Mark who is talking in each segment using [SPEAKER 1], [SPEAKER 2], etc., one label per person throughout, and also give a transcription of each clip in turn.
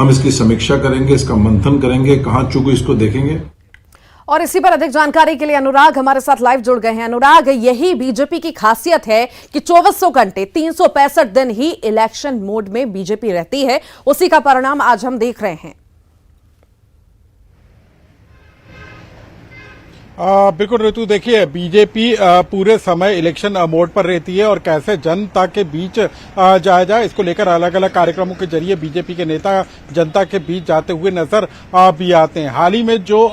[SPEAKER 1] हम इसकी समीक्षा करेंगे, इसका मंथन करेंगे, कहां चूक हुई इसको देखेंगे।
[SPEAKER 2] और इसी पर अधिक जानकारी के लिए अनुराग हमारे साथ लाइव जुड़ गए हैं। अनुराग, यही बीजेपी की खासियत है कि 2400 घंटे 365 दिन ही इलेक्शन मोड में बीजेपी रहती है। उसी का परिणाम आज हम देख रहे हैं।
[SPEAKER 3] बिल्कुल ऋतु, देखिए बीजेपी पूरे समय इलेक्शन मोड पर रहती है और कैसे जनता के बीच जाया जाए इसको लेकर अलग अलग कार्यक्रमों के जरिए बीजेपी के नेता जनता के बीच जाते हुए नजर भी आते हैं। हाल ही में जो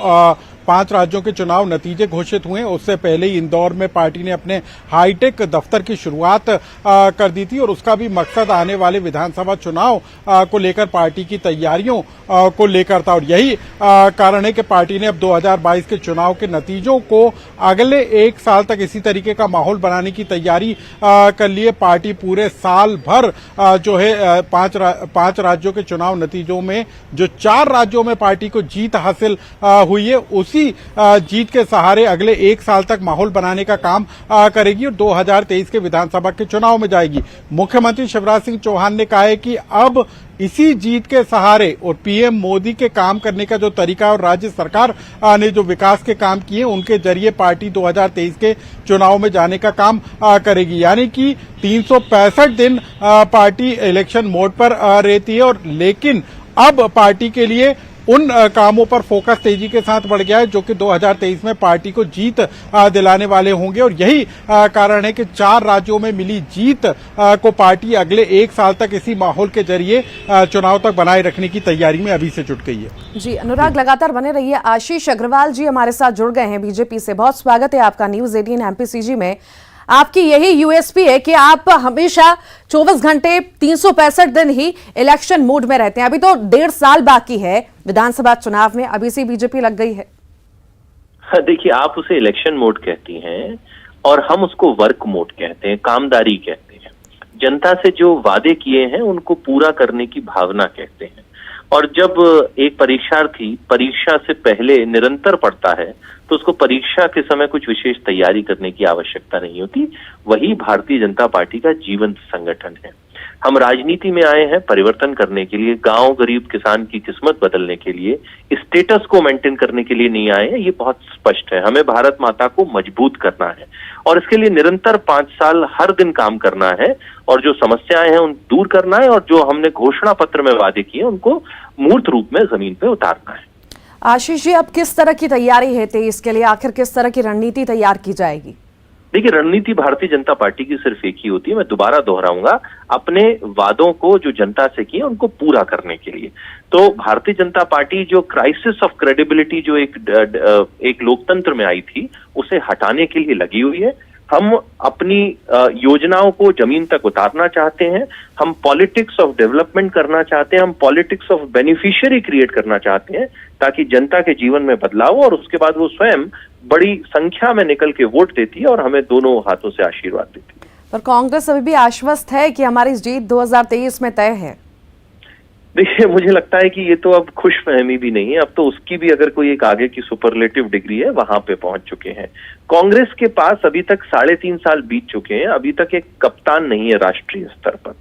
[SPEAKER 3] 5 राज्यों के चुनाव नतीजे घोषित हुए, उससे पहले ही इंदौर में पार्टी ने अपने हाईटेक दफ्तर की शुरुआत कर दी थी और उसका भी मकसद आने वाले विधानसभा चुनाव को लेकर पार्टी की तैयारियों को लेकर था। और यही कारण है कि पार्टी ने अब 2022 के चुनाव के नतीजों को अगले 1 साल तक इसी तरीके का माहौल बनाने की तैयारी कर ली है। पार्टी पूरे साल भर जो है 5 राज्यों के चुनाव नतीजों में जो 4 राज्यों में पार्टी को जीत हासिल हुई है, उसी जीत के सहारे अगले 1 साल तक माहौल बनाने का काम करेगी और 2023 के विधानसभा के चुनाव में जाएगी। मुख्यमंत्री शिवराज सिंह चौहान ने कहा है कि अब इसी जीत के सहारे और पीएम मोदी के काम करने का जो तरीका और राज्य सरकार ने जो विकास के काम किए उनके जरिए पार्टी 2023 के चुनाव में जाने का काम करेगी। यानी कि 365 दिन पार्टी इलेक्शन मोड पर रहती है और लेकिन अब पार्टी के लिए उन कामों पर फोकस तेजी के साथ बढ़ गया है जो कि 2023 में पार्टी को जीत दिलाने वाले होंगे और यही कारण है कि 4 राज्यों में मिली जीत को पार्टी अगले 1 साल तक इसी माहौल के जरिए चुनाव तक बनाए रखने की तैयारी में अभी से जुट गई है।
[SPEAKER 2] जी अनुराग, लगातार बने रहिए। आशीष अग्रवाल जी हमारे साथ जुड़ गए हैं बीजेपी से। बहुत स्वागत है आपका न्यूज 18 एमपीसीजी में। आपकी यही यूएसपी है कि आप हमेशा 24 घंटे 365 दिन ही इलेक्शन मोड में रहते हैं। अभी तो 1.5 साल बाकी है विधानसभा चुनाव में, अभी से बीजेपी लग गई है।
[SPEAKER 4] हाँ, देखिए, आप उसे इलेक्शन मोड कहती हैं और हम उसको वर्क मोड कहते हैं, कामदारी कहते हैं। जनता से जो वादे किए हैं उनको पूरा करने की भावना कहते हैं। और जब एक परीक्षार्थी परीक्षा से पहले निरंतर पढ़ता है तो उसको परीक्षा के समय कुछ विशेष तैयारी करने की आवश्यकता नहीं होती। वही भारतीय जनता पार्टी का जीवंत संगठन है। हम राजनीति में आए हैं परिवर्तन करने के लिए, गांव गरीब किसान की किस्मत बदलने के लिए, स्टेटस को मेंटेन करने के लिए नहीं आए हैं। ये बहुत स्पष्ट है। हमें भारत माता को मजबूत करना है और इसके लिए निरंतर 5 साल हर दिन काम करना है और जो समस्याएं हैं उन दूर करना है और जो हमने घोषणा पत्र में वादे किए उनको मूर्त रूप में जमीन पे उतारना है।
[SPEAKER 2] आशीष जी, अब किस तरह की तैयारी है 23 के लिए? आखिर किस तरह की रणनीति तैयार की जाएगी?
[SPEAKER 4] देखिए, रणनीति भारतीय जनता पार्टी की सिर्फ एक ही होती है। मैं दोबारा दोहराऊंगा, अपने वादों को जो जनता से किए उनको पूरा करने के लिए। तो भारतीय जनता पार्टी जो क्राइसिस ऑफ क्रेडिबिलिटी जो एक लोकतंत्र में आई थी उसे हटाने के लिए लगी हुई है। हम अपनी योजनाओं को जमीन तक उतारना चाहते हैं। हम पॉलिटिक्स ऑफ डेवलपमेंट करना चाहते हैं। हम पॉलिटिक्स ऑफ बेनिफिशियरी क्रिएट करना चाहते हैं ताकि जनता के जीवन में बदलाव हो और उसके बाद वो स्वयं बड़ी संख्या में निकल के वोट देती है और हमें दोनों हाथों से आशीर्वाद देती है।
[SPEAKER 2] पर कांग्रेस अभी भी आश्वस्त है कि हमारी जीत 2023 में तय है।
[SPEAKER 4] देखिए, मुझे लगता है कि ये तो अब खुशफहमी भी नहीं है, अब तो उसकी भी अगर कोई एक आगे की सुपरलेटिव डिग्री है वहां पे पहुंच चुके हैं। कांग्रेस के पास अभी तक 3.5 साल बीत चुके हैं, अभी तक एक कप्तान नहीं है राष्ट्रीय स्तर पर।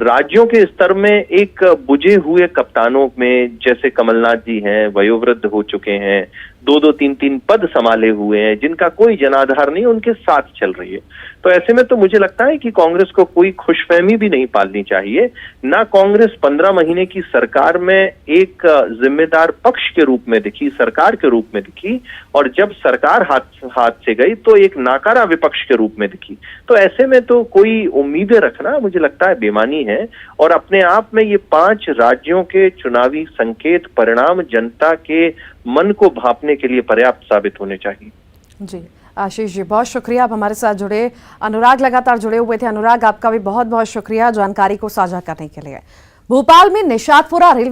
[SPEAKER 4] राज्यों के स्तर में एक बुझे हुए कप्तानों में जैसे कमलनाथ जी हैं, वयोवृद्ध हो चुके हैं, 2-2, 3-3 पद संभाले हुए हैं, जिनका कोई जनाधार नहीं, उनके साथ चल रही है। तो ऐसे में तो मुझे लगता है कि कांग्रेस को कोई खुशफहमी भी नहीं पालनी चाहिए। ना कांग्रेस 15 महीने की सरकार में एक जिम्मेदार पक्ष के रूप में दिखी, सरकार के रूप में दिखी, और जब सरकार हाथ से गई तो एक नाकारा विपक्ष के रूप में दिखी। तो ऐसे में तो कोई उम्मीदें रखना मुझे लगता है बेमानी है। और अपने आप में ये 5 राज्यों के चुनावी संकेत परिणाम जनता के मन को भांपने के लिए पर्याप्त साबित होने चाहिए।
[SPEAKER 2] जी आशीष जी, बहुत शुक्रिया, आप हमारे साथ जुड़े। अनुराग लगातार जुड़े हुए थे। अनुराग, आपका भी बहुत बहुत शुक्रिया जानकारी को साझा करने के लिए। भोपाल में निशातपुरा रेलवे